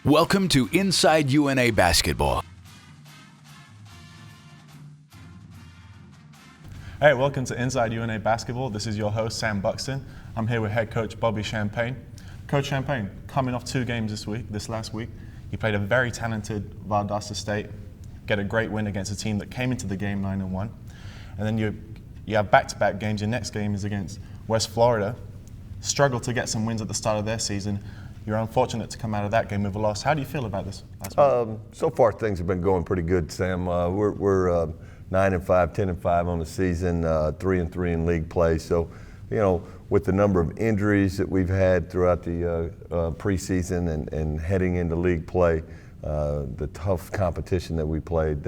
Welcome to Inside UNA Basketball. Hey, welcome to Inside UNA Basketball. This is your host, Sam Buxton. I'm here with head coach Bobby Champagne. Coach Champagne, coming off 2 games this last week, you played a very talented Valdosta State, get a great win against a team that came into the game 9-1. And then you have back-to-back games. Your next game is against West Florida. Struggled to get some wins at the start of their season. You're unfortunate to come out of that game with a loss. How do you feel about this last week? So far, things have been going pretty good, Sam. We're 9-5, 10-5 on the season, 3-3 in league play. So, you know, with the number of injuries that we've had throughout the preseason and heading into league play, the tough competition that we played,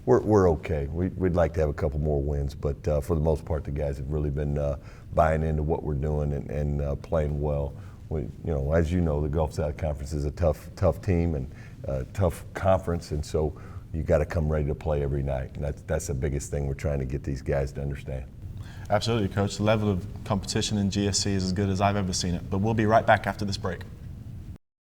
we're okay. We'd like to have a couple more wins, but for the most part, the guys have really been buying into what we're doing and playing well. As you know, the Gulf South Conference is a tough team and a tough conference, and so you got to come ready to play every night. And that's the biggest thing we're trying to get these guys to understand. Absolutely, Coach. The level of competition in GSC is as good as I've ever seen it. But we'll be right back after this break.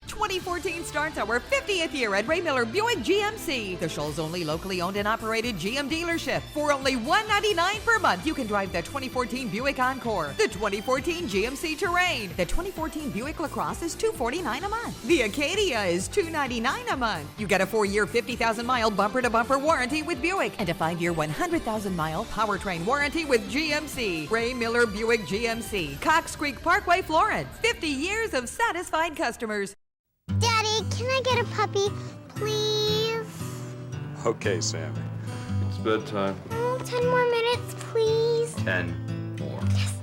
2014 starts our 50th year at Ray Miller Buick GMC, the Shoals only locally owned and operated GM dealership. For only $199 per month, you can drive the 2014 Buick Encore, the 2014 GMC Terrain, the 2014 Buick LaCrosse is $249 a month. The Acadia is $299 a month. You get a 4-year, 50,000-mile bumper-to-bumper warranty with Buick and a 5-year, 100,000-mile powertrain warranty with GMC. Ray Miller Buick GMC, Cox Creek Parkway, Florence. 50 years of satisfied customers. Daddy, can I get a puppy, please? Okay, Sammy. It's bedtime. 10 more minutes, please. 10 more. Yes,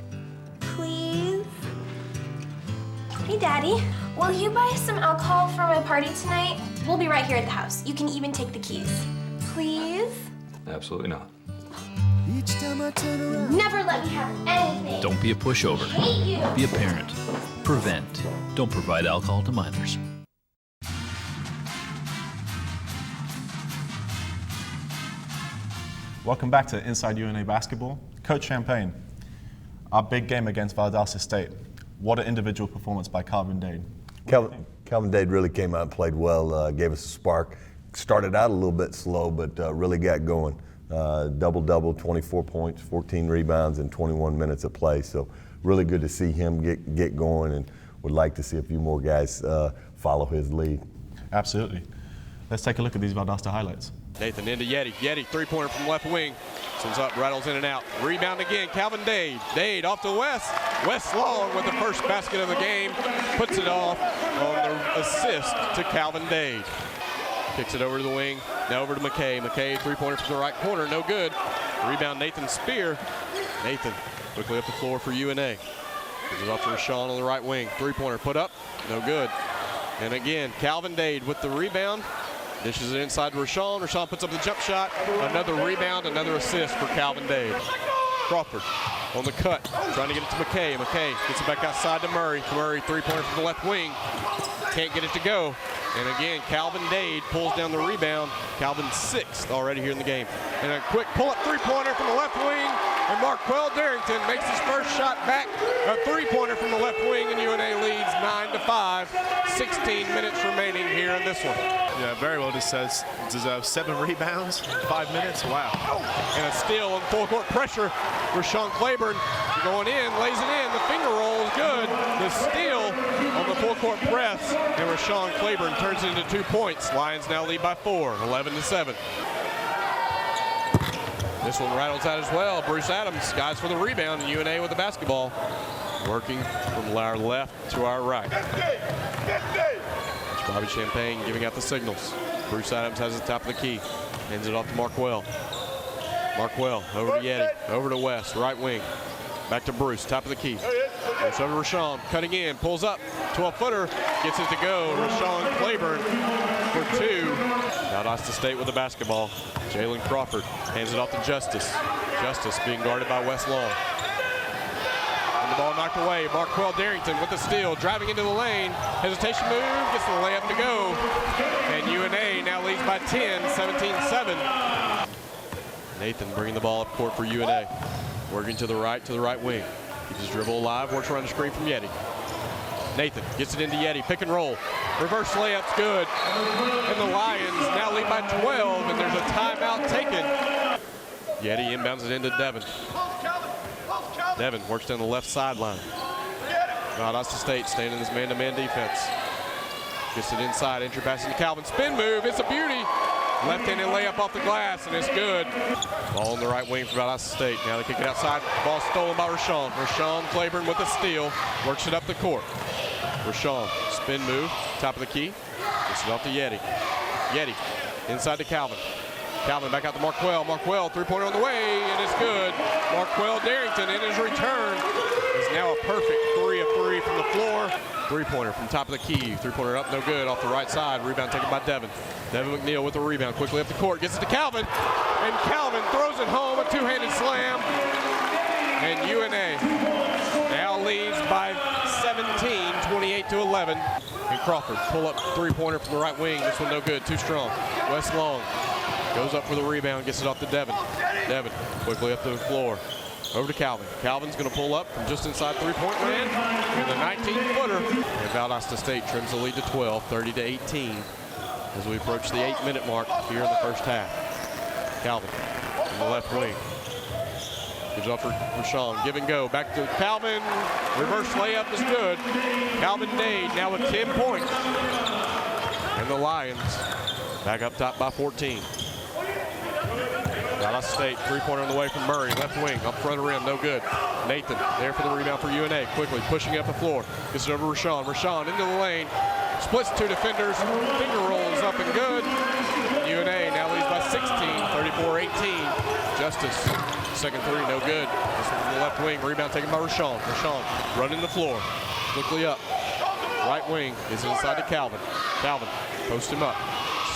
please. Hey, Daddy. Will you buy us some alcohol for my party tonight? We'll be right here at the house. You can even take the keys. Please? Absolutely not. Each time I turn around. Never let me have anything. Don't be a pushover. I hate you. Be a parent. Prevent. Don't provide alcohol to minors. Welcome back to Inside UNA Basketball. Coach Champagne, our big game against Valdosta State. What an individual performance by Calvin Dade. Calvin Dade really came out and played well, gave us a spark. Started out a little bit slow, but really got going. Double-double, 24 points, 14 rebounds, and 21 minutes of play. So really good to see him get going, and would like to see a few more guys follow his lead. Absolutely. Let's take a look at these Valdosta highlights. Nathan into Yeti. Yeti, three-pointer from left wing. Sends up, rattles in and out. Rebound again, Calvin Dade. Dade off to West. West Long with the first basket of the game. Puts it off on the assist to Calvin Dade. Kicks it over to the wing. Now over to McKay. McKay, three-pointer from the right corner. No good. Rebound, Nathan Spear. Nathan quickly up the floor for UNA. Gives it off to Rashawn on the right wing. Three-pointer put up. No good. And again, Calvin Dade with the rebound. Dishes it inside to Rashawn. Rashawn puts up the jump shot. Another rebound, another assist for Calvin Dade. Crawford on the cut, trying to get it to McKay. McKay gets it back outside to Murray. Murray, three-pointer from the left wing. Can't get it to go. And again, Calvin Dade pulls down the rebound. Calvin's 6th already here in the game. And a quick pull-up three-pointer from the left wing. And Marquell Darrington makes his first shot back. A three-pointer from the left wing, and UNA leads 9-5. 16 minutes remaining here in this one. Yeah, very well deserves 7 rebounds, 5 minutes. Wow. And a steal on full court pressure. Rashawn Claiborne going in, lays it in. The finger roll is good. The steal on the full court press, and Rashawn Claiborne turns it into 2 points. Lions now lead by 4, 11-7. This one rattles out as well. Bruce Adams guys for the rebound, and UNA with the basketball. Working from our left to our right. It's Bobby Champagne giving out the signals. Bruce Adams has the top of the key. Hands it off to Marquell. Marquell over to Yeti. Over to West, right wing. Back to Bruce, top of the key. Bruce over to Rashawn, cutting in, pulls up, 12-footer, gets it to go. Rashawn Claiborne for 2. Valdosta State with the basketball. Jalen Crawford hands it off to Justice. Justice being guarded by West Long. And the ball knocked away. Marquell Darrington with the steal, driving into the lane. Hesitation move, gets the layup to go. And UNA now leads by 10, 17-7. Nathan bringing the ball up court for UNA. Working to the right wing. Keeps his dribble alive, works around the screen from Yeti. Nathan gets it into Yeti, pick and roll. Reverse layup's good. And the Lions now lead by 12, and there's a timeout taken. Yeti inbounds it into Devin. Devin works down the left sideline. Valdosta State staying in this man-to-man defense. Gets it inside, entry pass into Calvin. Spin move, it's a beauty. Left-handed layup off the glass, and it's good. Ball on the right wing for Valdosta State. Now they kick it outside. Ball stolen by Rashawn. Rashawn Claiborne with a steal. Works it up the court. Rashawn, spin move, top of the key. Gets it off to Yeti. Yeti, inside to Calvin. Calvin back out to Marquell. Marquell, three-pointer on the way, and it's good. Marquell Darrington in his return is now a perfect 3 of 3 from the floor. Three-pointer from top of the key. Three-pointer up, no good, off the right side. Rebound taken by Devin. Devin McNeil with the rebound, quickly up the court, gets it to Calvin, and Calvin throws it home, a two-handed slam. And UNA now leads by 17, 28-11. And Crawford, pull-up three-pointer from the right wing. This one no good, too strong. Wes Long goes up for the rebound, gets it off to Devin. Devin quickly up to the floor. Over to Calvin. Calvin's going to pull up from just inside three-point land with a 19-footer. And Valdosta State trims the lead to 12, 30-18 as we approach the 8-minute mark here in the first half. Calvin in the left wing. Gives off for Rashawn. Give and go. Back to Calvin. Reverse layup is good. Calvin Dade now with 10 points. And the Lions back up top by 14. Valdosta State, three-pointer on the way from Murray, left wing, up front of the rim, no good. Nathan there for the rebound for UNA, quickly pushing up the floor. Gets it over to Rashawn. Rashawn into the lane, splits two defenders, finger rolls up and good. UNA now leads by 16, 34-18. Justice, second three, no good. This one from the left wing, rebound taken by Rashawn. Rashawn running the floor, quickly up. Right wing is inside to Calvin. Calvin, post him up,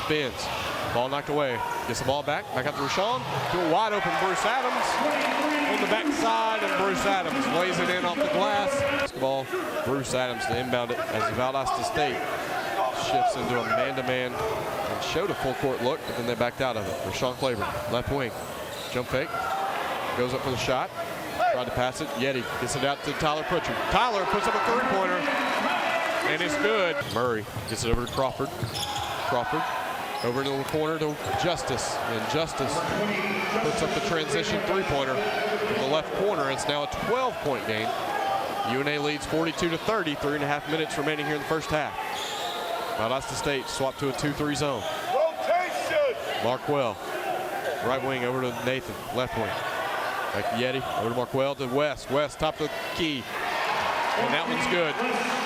spins. Ball knocked away. Gets the ball back out to Rashawn. To a wide open Bruce Adams on the backside, and Bruce Adams lays it in off the glass. Basketball, Bruce Adams to inbound it as Valdosta State shifts into a man-to-man and showed a full court look, but then they backed out of it. Rashawn Claiborne, left wing, jump fake, goes up for the shot. Tried to pass it. Yeti gets it out to Tyler Pritchard. Tyler puts up a three-pointer, and it's good. Murray gets it over to Crawford. Crawford over to the corner to Justice, and Justice puts up the transition three-pointer in the left corner. It's now a 12-point game. UNA leads 42-30, 3.5 minutes remaining here in the first half. Valdosta State swapped to a 2-3 zone. Rotation! Marquell, right wing over to Nathan, left wing. Back to Yeti, over to Marquell to West. West, top of the key. And that one's good.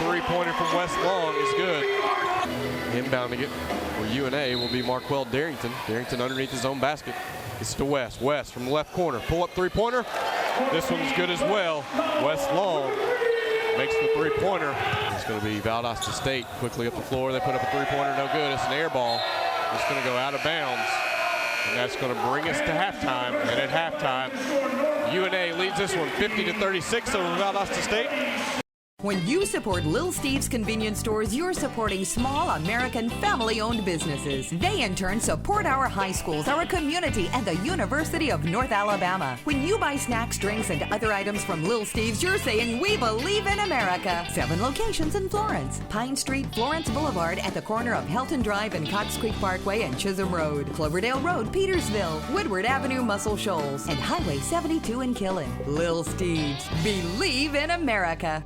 Three-pointer from West Long is good. Inbounding it for UNA will be Marquell Darrington. Darrington underneath his own basket. It's to West. West from the left corner. Pull-up three-pointer. This one's good as well. West Long makes the three-pointer. It's going to be Valdosta State quickly up the floor. They put up a three-pointer. No good. It's an air ball. It's going to go out of bounds. And that's going to bring us to halftime. And at halftime, UNA leads this one 50-36 over Valdosta State. When you support Little Steve's convenience stores, you're supporting small American family-owned businesses. They in turn support our high schools, our community, and the University of North Alabama. When you buy snacks, drinks, and other items from Little Steve's, you're saying we believe in America. 7 locations in Florence. Pine Street, Florence Boulevard at the corner of Helton Drive and Cox Creek Parkway and Chisholm Road. Cloverdale Road, Petersville. Woodward Avenue, Muscle Shoals. And Highway 72 in Killen. Little Steve's. Believe in America.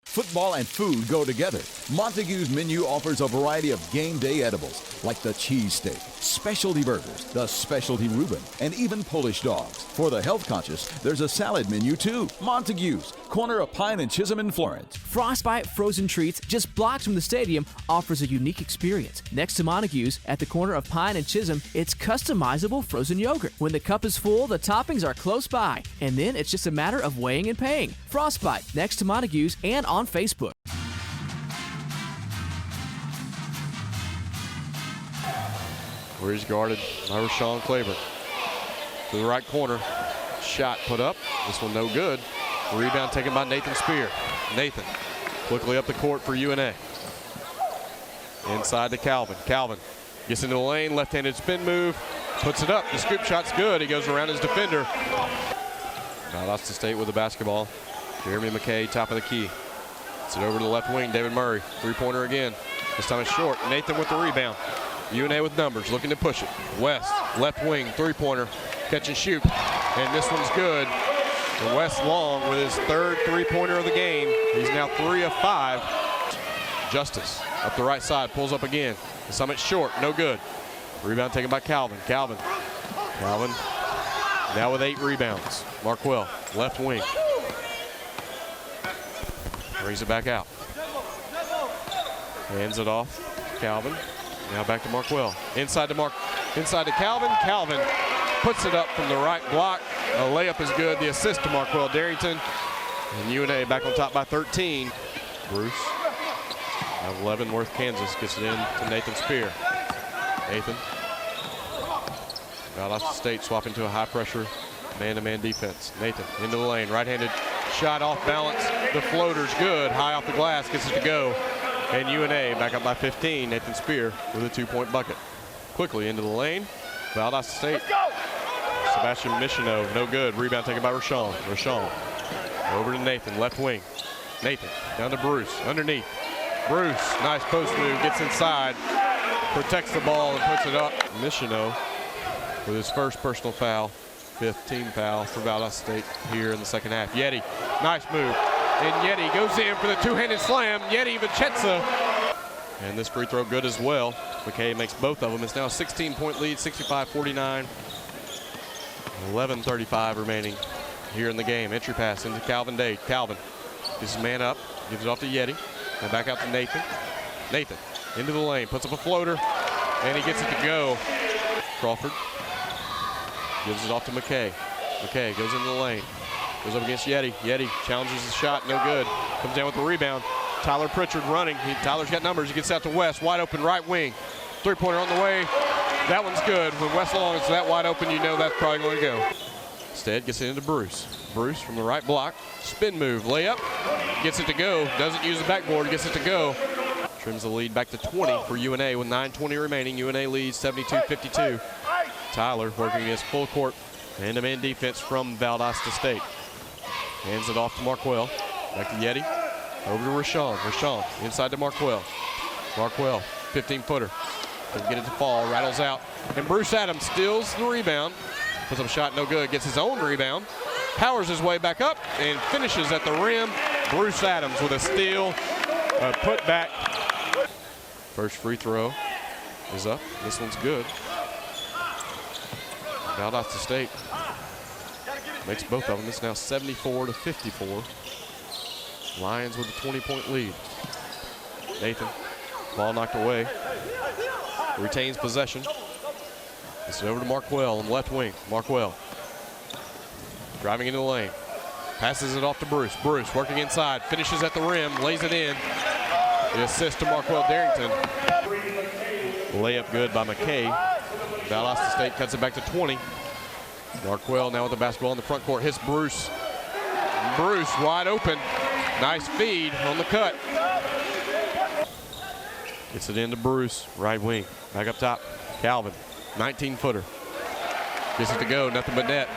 Football and food go together. Montague's menu offers a variety of game day edibles like the cheesesteak, specialty burgers, the specialty Reuben, and even Polish dogs. For the health conscious, there's a salad menu too. Montague's, corner of Pine and Chisholm in Florence. Frostbite Frozen Treats, just blocks from the stadium, offers a unique experience. Next to Montague's, at the corner of Pine and Chisholm, it's customizable frozen yogurt. When the cup is full, the toppings are close by, and then it's just a matter of weighing and paying. Frostbite, next to Montague's and on Facebook. Where he's guarded by Rashawn Claiborne. To the right corner. Shot put up. This one no good. Rebound taken by Nathan Spear. Nathan quickly up the court for UNA. Inside to Calvin. Calvin gets into the lane. Left-handed spin move. Puts it up. The scoop shot's good. He goes around his defender. Valdosta State with the basketball. Jeremy McKay, top of the key. It's it over to the left wing, David Murray. Three-pointer again. This time it's short. Nathan with the rebound. UNA with numbers, looking to push it. West, left wing, three-pointer. Catch and shoot. And this one's good. And Wes Long with his third three-pointer of the game. He's now 3 of 5. Justice up the right side, pulls up again. The summit short, no good. Rebound taken by Calvin. Calvin now with 8 rebounds. Marquell, left wing. Brings it back out. Hands it off. Calvin. Now back to Marquell. Inside to Calvin. Calvin puts it up from the right block. A layup is good. The assist to Marquell Darrington. And UNA back on top by 13. Bruce out of Leavenworth, Kansas, gets it in to Nathan Spear. Nathan. Valdosta State swapping to a high-pressure man-to-man defense. Nathan into the lane. Right-handed shot off balance. The floater's good. High off the glass. Gets it to go. And UNA back up by 15. Nathan Spear with a 2-point bucket. Quickly into the lane. Valdosta State. Sebastian Michino, no good. Rebound taken by Rashawn. Rashawn over to Nathan, left wing. Nathan down to Bruce, underneath. Bruce, nice post move, gets inside, protects the ball and puts it up. Michino with his first personal foul, 5th team foul for Valdosta State here in the second half. Yeti, nice move. And Yeti goes in for the two-handed slam. Yeti Vichenza. And this free throw good as well. McKay makes both of them. It's now a 16-point lead, 65-49. 11:35 remaining here in the game. Entry pass into Calvin Dade. Calvin gets his man up, gives it off to Yeti. And back out to Nathan. Nathan into the lane, puts up a floater, and he gets it to go. Crawford gives it off to McKay. McKay goes into the lane. Goes up against Yeti. Yeti challenges the shot, no good. Comes down with the rebound. Tyler Pritchard running. Tyler's got numbers. He gets out to West, wide open right wing. Three-pointer on the way. That one's good. When West Long is that wide open, you know that's probably going to go. Instead, gets it into Bruce. Bruce from the right block. Spin move, layup. Gets it to go. Doesn't use the backboard, gets it to go. Trims the lead back to 20 for UNA with 9:20 remaining. UNA leads 72-52. Tyler working against full court man-to-man defense from Valdosta State. Hands it off to Marquell. Back to Yeti. Over to Rashawn. Rashawn inside to Marquell. Marquell, 15-footer. Doesn't get it to fall. Rattles out. And Bruce Adams steals the rebound. Puts up a shot, no good. Gets his own rebound. Powers his way back up and finishes at the rim. Bruce Adams with a steal. Put back. First free throw is up. This one's good. Valdosta State makes both of them. It's now 74-54. Lions with a 20-point lead. Nathan, ball knocked away. Retains possession. It's over to Marquell on the left wing. Marquell driving into the lane. Passes it off to Bruce. Bruce working inside. Finishes at the rim. Lays it in. The assist to Marquell Darrington. Layup good by McKay. Valdosta State cuts it back to 20. Marquell now with the basketball in the front court. Hits Bruce. Bruce wide open. Nice feed on the cut. Gets it into Bruce, right wing. Back up top, Calvin, 19-footer. Gets it to go, nothing but net.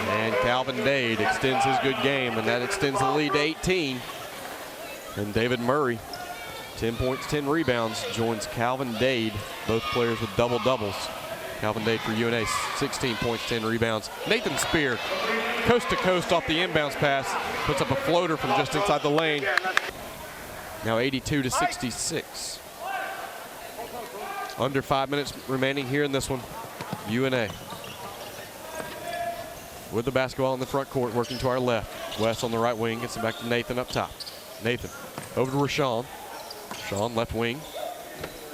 And Calvin Dade extends his good game, and that extends the lead to 18. And David Murray, 10 points, 10 rebounds, joins Calvin Dade, both players with double-doubles. Calvin Dade for UNA, 16 points, 10 rebounds. Nathan Spear, coast to coast off the inbounds pass, puts up a floater from just inside the lane. Now 82-66. Under 5 minutes remaining here in this one. UNA with the basketball in the front court, working to our left. West on the right wing, gets it back to Nathan up top. Nathan over to Rashawn. Rashawn left wing.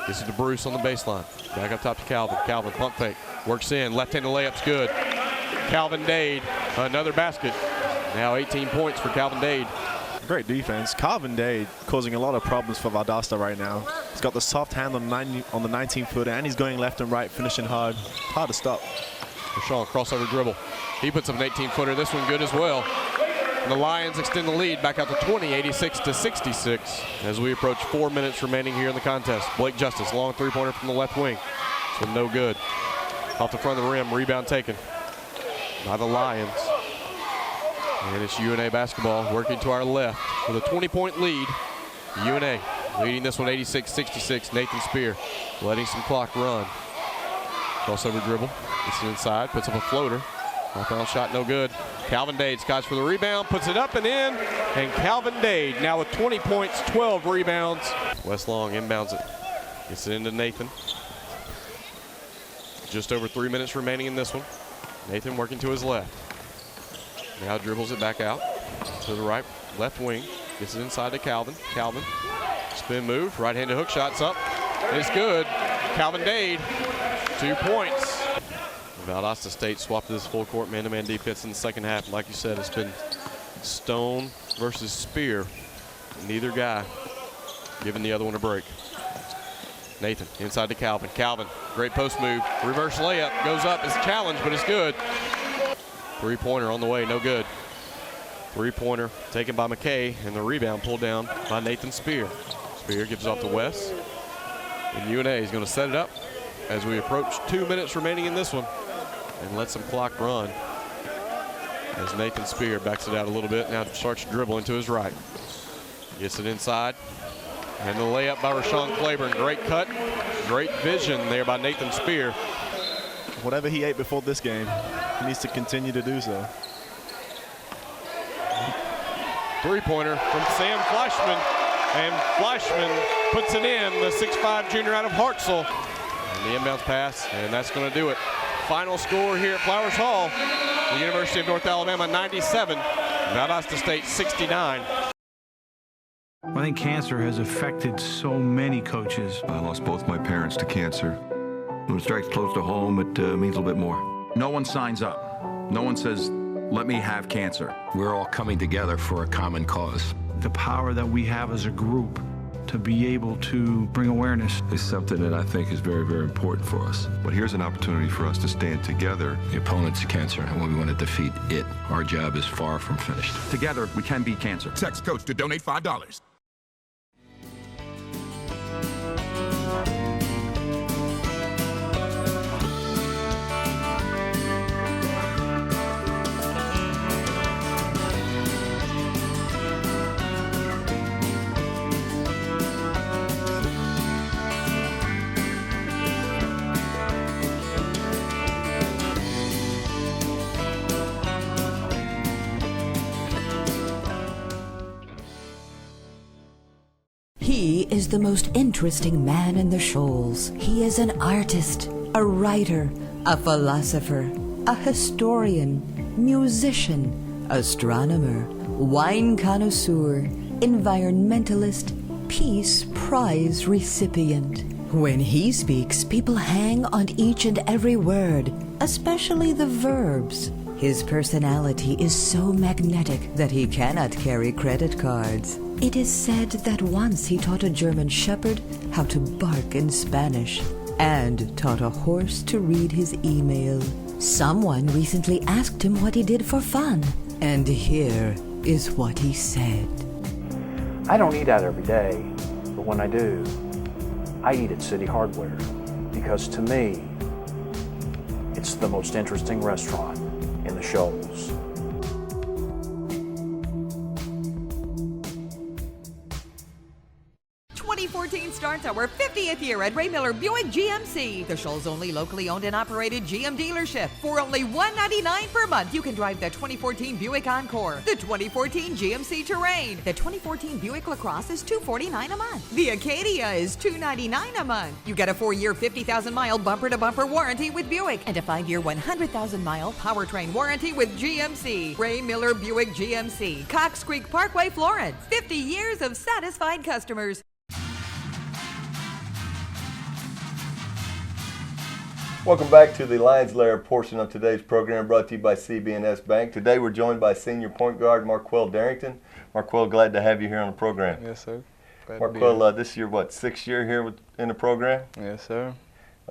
Gets it to Bruce on the baseline. Back up top to Calvin. Calvin pump fake. Works in. Left-handed layup's good. Calvin Dade, another basket. Now 18 points for Calvin Dade. Great defense. Calvin Dade causing a lot of problems for Valdosta right now. He's got the soft hand on the 19-footer, and he's going left and right, finishing hard. Hard to stop. Rashawn crossover dribble. He puts up an 18-footer. This one good as well. And the Lions extend the lead back out to 20, 86-66, as we approach 4 minutes remaining here in the contest. Blake Justice, long three-pointer from the left wing. So no good. Off the front of the rim, rebound taken by the Lions. And it's UNA basketball working to our left with a 20-point lead. UNA leading this one 86-66. Nathan Spear letting some clock run. Crossover dribble. Gets it inside. Puts up a floater. Off-bound shot no good. Calvin Dade scotch for the rebound. Puts it up and in. And Calvin Dade now with 20 points, 12 rebounds. Wes Long inbounds it. Gets it into Nathan. Just over 3 minutes remaining in this one. Nathan working to his left. Now dribbles it back out to the right, left wing. Gets it inside to Calvin. Calvin, spin move, right-handed hook shot's up. It's good. Calvin Dade, 2 points. Valdosta State swapped this full court man-to-man defense in the second half. Like you said, it's been Stone versus Spear. Neither guy giving the other one a break. Nathan inside to Calvin. Calvin, great post move. Reverse layup goes up. It's a challenge, but it's good. Three-pointer on the way, no good. Three-pointer taken by McKay, and the rebound pulled down by Nathan Spear. Spear gives it off to Wes. And UNA is going to set it up as we approach 2 minutes remaining in this one and let some clock run. As Nathan Spear backs it out a little bit, now starts to dribble into his right. Gets it inside. And the layup by Rashawn Claiborne. Great cut, great vision there by Nathan Spear. Whatever he ate before this game, he needs to continue to do so. Three-pointer from Sam Flashman. And Flashman puts it in, the 6'5 junior out of Hartselle. And the inbounds pass, and that's going to do it. Final score here at Flowers Hall. The University of North Alabama 97, Valdosta State 69. I think cancer has affected so many coaches. I lost both my parents to cancer. When it strikes close to home, it means a little bit more. No one signs up. No one says, let me have cancer. We're all coming together for a common cause. The power that we have as a group to be able to bring awareness is something that I think is very, very important for us. But here's an opportunity for us to stand together. The opponent's cancer, and we want to defeat it. Our job is far from finished. Together, we can beat cancer. Text COACH to donate $5. He is the most interesting man in the Shoals. He is an artist, a writer, a philosopher, a historian, musician, astronomer, wine connoisseur, environmentalist, Peace Prize recipient. When he speaks, people hang on each and every word, especially the verbs. His personality is so magnetic that he cannot carry credit cards. It is said that once he taught a German shepherd how to bark in Spanish and taught a horse to read his email. Someone recently asked him what he did for fun, and here is what he said. I don't eat out every day, but when I do, I eat at City Hardware because to me, it's the most interesting restaurant in the Shoals. 2014 starts our 50th year at Ray Miller Buick GMC, the Shoals' only locally owned and operated GM dealership. For only $199 per month, you can drive the 2014 Buick Encore, the 2014 GMC Terrain, the 2014 Buick LaCrosse is $249 a month. The Acadia is $299 a month. You get a 4-year, 50,000-mile bumper-to-bumper warranty with Buick and a 5-year, 100,000-mile powertrain warranty with GMC. Ray Miller Buick GMC, Cox Creek Parkway, Florence. 50 years of satisfied customers. Welcome back to the Lions Lair portion of today's program, brought to you by CB&S Bank. Today we're joined by senior point guard Marquel Darrington. Marquel, glad to have you here on the program. Yes, sir. Marquel, this is your, what, 6th year here in the program? Yes, sir.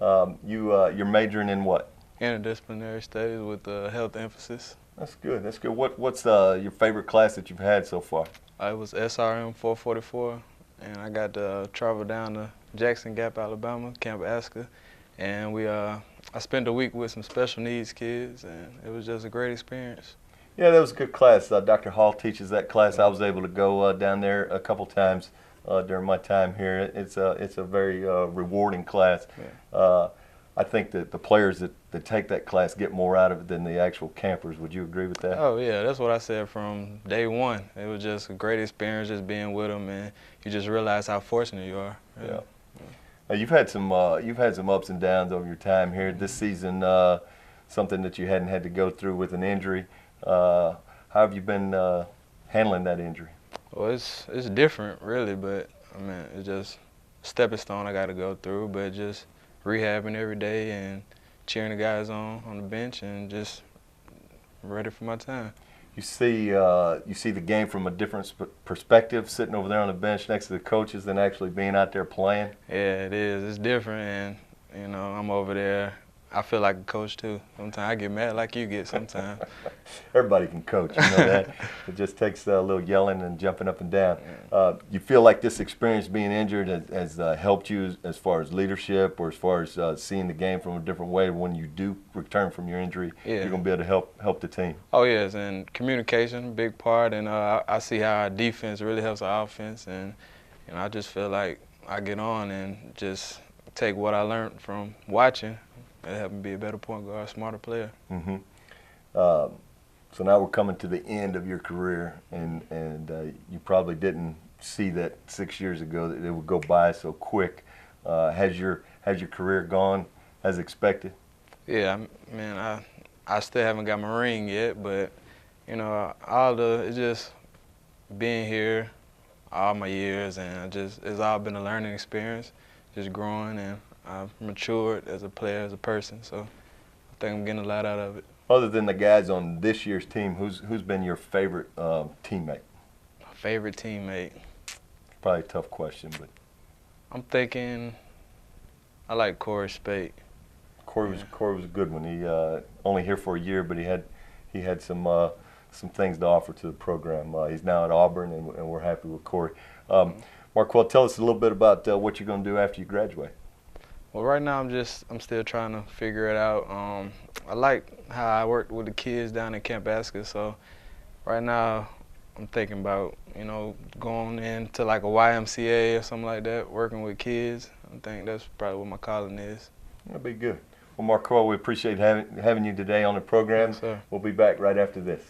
You're majoring in what? Interdisciplinary studies with health emphasis. That's good. That's good. What's your favorite class that you've had so far? It was SRM 444, and I got to travel down to Jackson Gap, Alabama, Camp Asker. And I spent a week with some special needs kids, and it was just a great experience. Yeah, that was a good class. Dr. Hall teaches that class. I was able to go down there a couple times during my time here. It's a very rewarding class. Yeah. I think that the players that take that class get more out of it than the actual campers. Would you agree with that? Oh, yeah, that's what I said from day one. It was just a great experience just being with them, and you just realize how fortunate you are. Yeah. You've had some ups and downs over your time here this season. Something that you hadn't had to go through with an injury. How have you been handling that injury? Well, it's different, really, but I mean, it's just a stepping stone I got to go through. But just rehabbing every day and cheering the guys on the bench and just ready for my time. You see the game from a different perspective, sitting over there on the bench next to the coaches than actually being out there playing. Yeah, it is. It's different, and I'm over there. I feel like a coach too. Sometimes I get mad like you get sometimes. Everybody can coach, you know that. It just takes a little yelling and jumping up and down. You feel like this experience being injured has helped you as far as leadership or as far as seeing the game from a different way when you do return from your injury? Yeah. You're going to be able to help the team. Oh, yes, and communication, big part, and I see how our defense really helps our offense, and I just feel like I get on and just take what I learned from watching. It helped me be a better point guard, a smarter player. Mm-hmm. So now we're coming to the end of your career, and you probably didn't see that 6 years ago that it would go by so quick. Has your career gone as expected? Yeah, man, I still haven't got my ring yet, but it's just being here all my years, and it's all been a learning experience, just growing, and I've matured as a player, as a person, so I think I'm getting a lot out of it. Other than the guys on this year's team, who's been your favorite teammate? My favorite teammate? Probably a tough question, but I'm thinking I like Corey Spate. Corey was a good one. He only here for a year, but he had some things to offer to the program. He's now at Auburn, and we're happy with Corey. Marquel, tell us a little bit about what you're going to do after you graduate. Well, right now I'm still trying to figure it out. I like how I worked with the kids down at Camp Basket, so right now I'm thinking about going into like a YMCA or something like that, working with kids. I think that's probably what my calling is. That'd be good. Well, Marquel, we appreciate having you today on the program. Yes, sir. We'll be back right after this.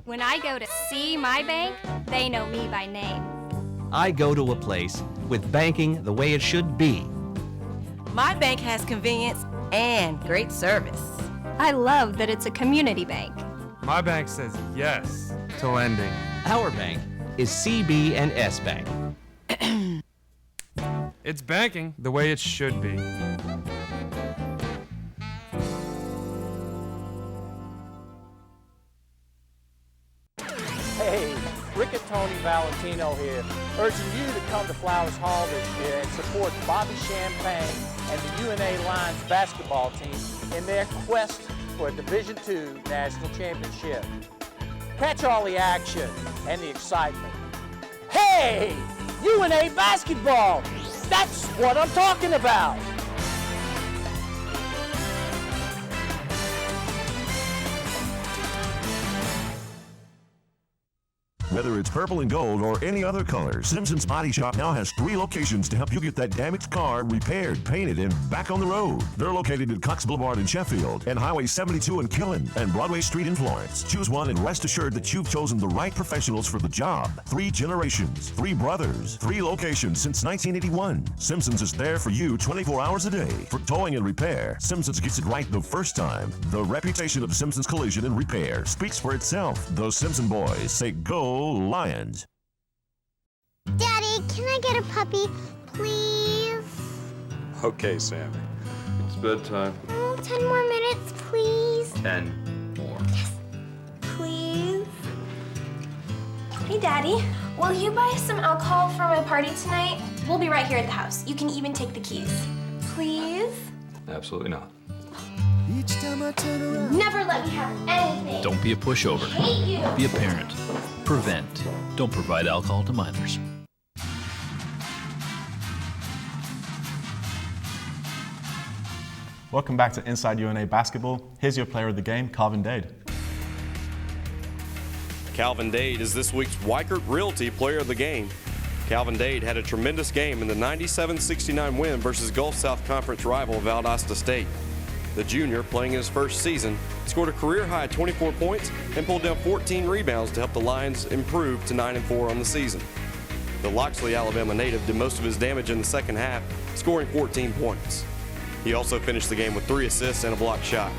When I go to see my bank, they know me by name. I go to a place with banking the way it should be. My bank has convenience and great service. I love that it's a community bank. My bank says yes to lending. Our bank is CB&S Bank. It's banking the way it should be. Hey, Rick and Tony Valentino here, urging you to come to Flowers Hall this year and support Bobby Champagne and the UNA Lions basketball team in their quest for a Division II national championship. Catch all the action and the excitement. Hey, UNA basketball! That's what I'm talking about! Whether it's purple and gold or any other color, Simpson's Body Shop now has 3 locations to help you get that damaged car repaired, painted, and back on the road. They're located at Cox Boulevard in Sheffield and Highway 72 in Killen and Broadway Street in Florence. Choose one and rest assured that you've chosen the right professionals for the job. 3 generations, 3 brothers, 3 locations since 1981. Simpson's is there for you 24 hours a day. For towing and repair, Simpson's gets it right the first time. The reputation of Simpson's Collision and Repair speaks for itself. Those Simpson boys say go Lions. Daddy, can I get a puppy, please? Okay, Sammy. It's bedtime. Oh, 10 more minutes, please. 10 more. Yes. Please? Hey, Daddy. Will you buy some alcohol for my party tonight? We'll be right here at the house. You can even take the keys. Please? Absolutely not. Each time I turn around. Never let me have anything. Don't be a pushover. I hate you. Be a parent. Prevent. Don't provide alcohol to minors. Welcome back to Inside UNA Basketball. Here's your player of the game, Carvin Dade. Calvin Dade is this week's Weichert Realty Player of the Game. Calvin Dade had a tremendous game in the 97-69 win versus Gulf South Conference rival Valdosta State. The junior, playing in his first season, scored a career-high 24 points and pulled down 14 rebounds to help the Lions improve to 9-4 on the season. The Loxley, Alabama native did most of his damage in the second half, scoring 14 points. He also finished the game with 3 assists and a blocked shot.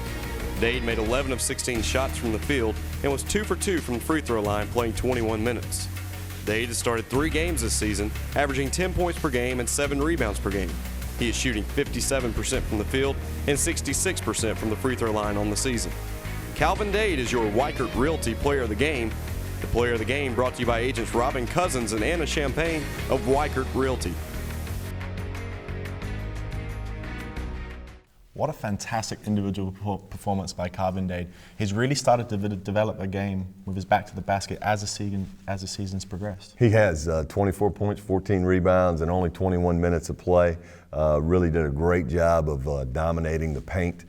Dade made 11 of 16 shots from the field and was 2 for 2 from the free throw line, playing 21 minutes. Dade has started 3 games this season, averaging 10 points per game and 7 rebounds per game. He is shooting 57% from the field and 66% from the free throw line on the season. Calvin Dade is your Weichert Realty Player of the Game. The Player of the Game brought to you by agents Robin Cousins and Anna Champagne of Weichert Realty. What a fantastic individual performance by Calvin Dade. He's really started to develop a game with his back to the basket as the season's progressed. He has 24 points, 14 rebounds, and only 21 minutes of play. Really did a great job of dominating the paint,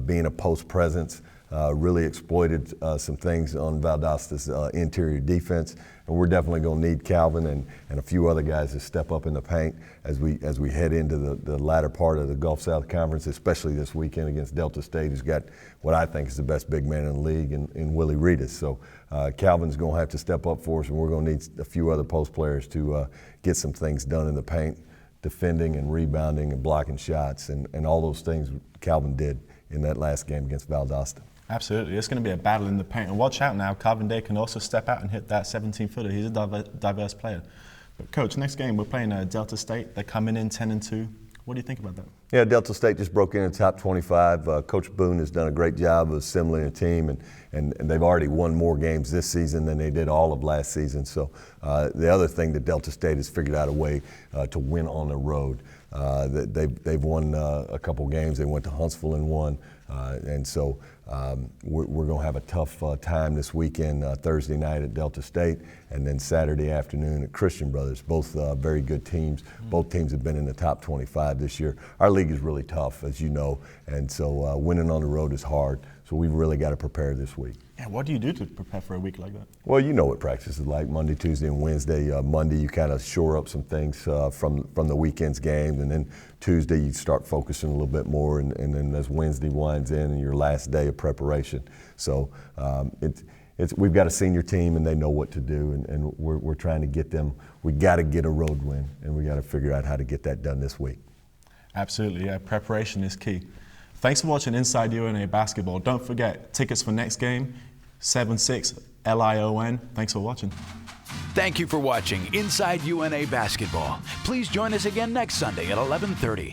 being a post presence. Really exploited some things on Valdosta's interior defense, and we're definitely going to need Calvin and a few other guys to step up in the paint as we head into the latter part of the Gulf South Conference, especially this weekend against Delta State, who's got what I think is the best big man in the league in Willie Reedus. So Calvin's going to have to step up for us, and we're going to need a few other post players to get some things done in the paint, defending and rebounding and blocking shots, and all those things Calvin did in that last game against Valdosta. Absolutely. It's going to be a battle in the paint. And watch out now, Calvin Dade can also step out and hit that 17-footer. He's a diverse player. But Coach, next game we're playing Delta State. They're coming in 10-2. What do you think about that? Yeah, Delta State just broke in the top 25. Coach Boone has done a great job of assembling a team, and they've already won more games this season than they did all of last season. So the other thing that Delta State has figured out a way to win on the road. They've won a couple games. They went to Huntsville and won. And so we're going to have a tough time this weekend, Thursday night at Delta State, and then Saturday afternoon at Christian Brothers. Both very good teams. Both teams have been in the top 25 this year. Our league is really tough, as you know, and so winning on the road is hard. So we've really got to prepare this week. Yeah, what do you do to prepare for a week like that? Well, you know what practice is like, Monday, Tuesday, and Wednesday. Monday, you kind of shore up some things from the weekend's game, and then Tuesday, you start focusing a little bit more, and then as Wednesday winds in, and your last day of preparation. So we've got a senior team, and they know what to do, and we're trying to get them. We got to get a road win, and we got to figure out how to get that done this week. Absolutely, yeah. Preparation is key. Thanks for watching Inside UNA Basketball. Don't forget, tickets for next game, 7-6 LION. Thanks for watching. Thank you for watching Inside UNA Basketball. Please join us again next Sunday at 11:30.